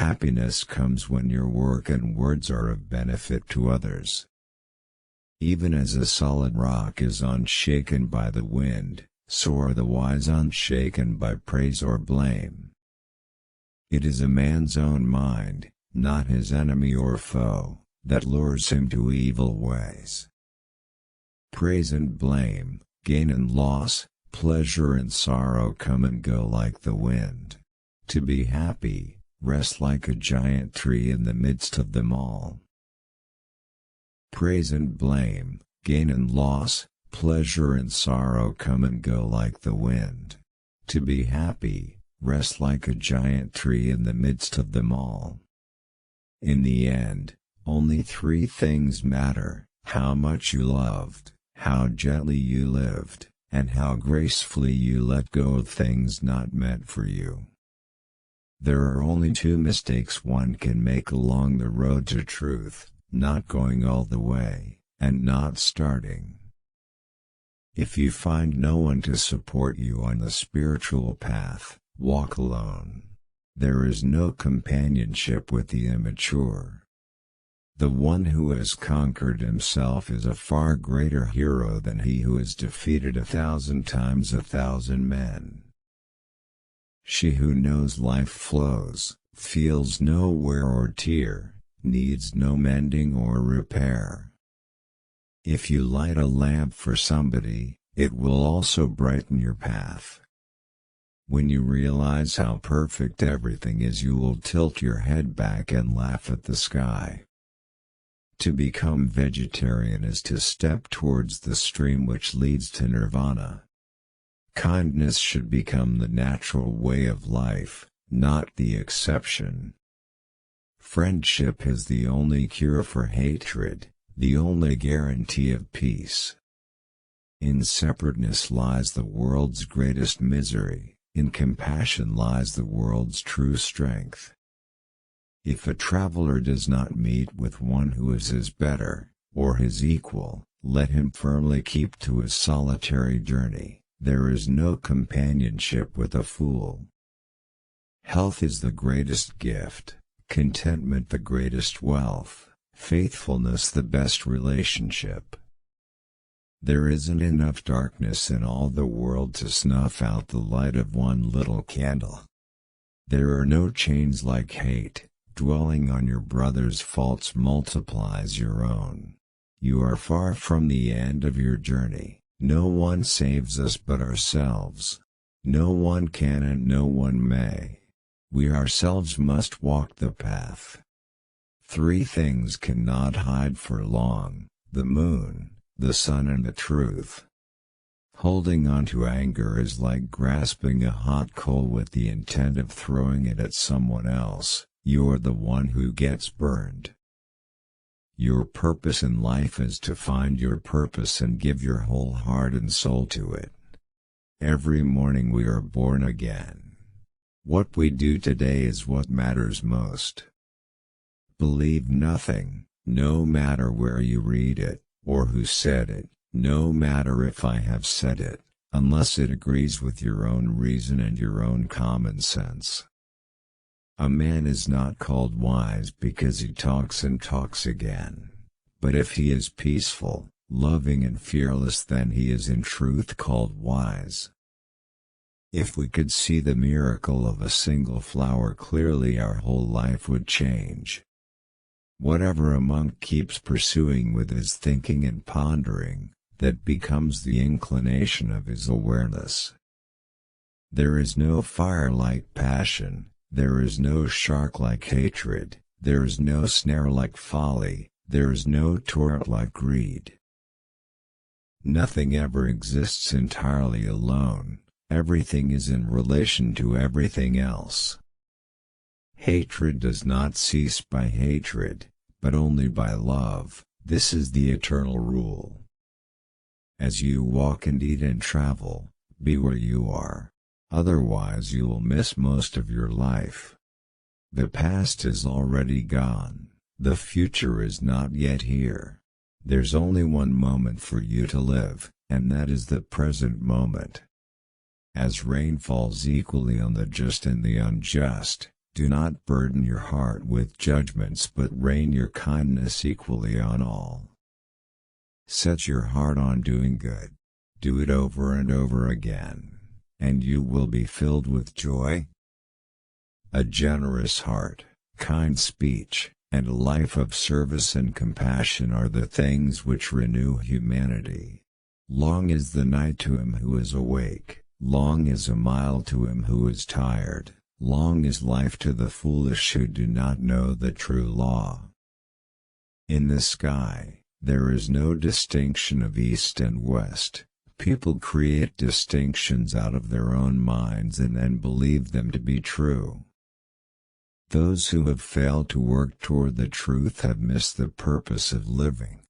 Happiness comes when your work and words are of benefit to others. Even as a solid rock is unshaken by the wind, so are the wise unshaken by praise or blame. It is a man's own mind, not his enemy or foe, that lures him to evil ways. Praise and blame, gain and loss, pleasure and sorrow come and go like the wind. To be happy, rest like a giant tree in the midst of them all. Praise and blame, gain and loss, pleasure and sorrow come and go like the wind. To be happy, rest like a giant tree in the midst of them all. In the end, only three things matter: how much you loved, how gently you lived, and how gracefully you let go of things not meant for you. There are only two mistakes one can make along the road to truth: not going all the way, and not starting. If you find no one to support you on the spiritual path, walk alone. There is no companionship with the immature. The one who has conquered himself is a far greater hero than he who has defeated 1,000 times 1,000 men. She who knows life flows, feels no wear or tear, needs no mending or repair. If you light a lamp for somebody, it will also brighten your path. When you realize how perfect everything is, you will tilt your head back and laugh at the sky. To become vegetarian is to step towards the stream which leads to nirvana. Kindness should become the natural way of life, not the exception. Friendship is the only cure for hatred, the only guarantee of peace. In separateness lies the world's greatest misery, in compassion lies the world's true strength. If a traveler does not meet with one who is his better, or his equal, let him firmly keep to his solitary journey. There is no companionship with a fool. Health is the greatest gift, contentment the greatest wealth, faithfulness the best relationship. There isn't enough darkness in all the world to snuff out the light of one little candle. There are no chains like hate. Dwelling on your brother's faults multiplies your own. You are far from the end of your journey. No one saves us but ourselves. No one can and no one may. We ourselves must walk the path. Three things cannot hide for long: the moon, the sun and the truth. Holding on to anger is like grasping a hot coal with the intent of throwing it at someone else. You're the one who gets burned. Your purpose in life is to find your purpose and give your whole heart and soul to it. Every morning we are born again. What we do today is what matters most. Believe nothing, no matter where you read it, or who said it, no matter if I have said it, unless it agrees with your own reason and your own common sense. A man is not called wise because he talks and talks again. But if he is peaceful, loving and fearless, then he is in truth called wise. If we could see the miracle of a single flower clearly, our whole life would change. Whatever a monk keeps pursuing with his thinking and pondering, that becomes the inclination of his awareness. There is no fire like passion. There is no shark like hatred, there is no snare like folly, there is no torrent like greed. Nothing ever exists entirely alone, everything is in relation to everything else. Hatred does not cease by hatred, but only by love. This is the eternal rule. As you walk and eat and travel, be where you are. Otherwise you will miss most of your life. The past is already gone, the future is not yet here. There's only one moment for you to live, and that is the present moment. As rain falls equally on the just and the unjust, Do not burden your heart with judgments, but rain your kindness equally on all. Set your heart on doing good. Do it over and over again, and you will be filled with joy. A generous heart, kind speech, and a life of service and compassion are the things which renew humanity. Long is the night to him who is awake, long is a mile to him who is tired, long is life to the foolish who do not know the true law. In the sky, there is no distinction of east and west. People create distinctions out of their own minds and then believe them to be true. Those who have failed to work toward the truth have missed the purpose of living.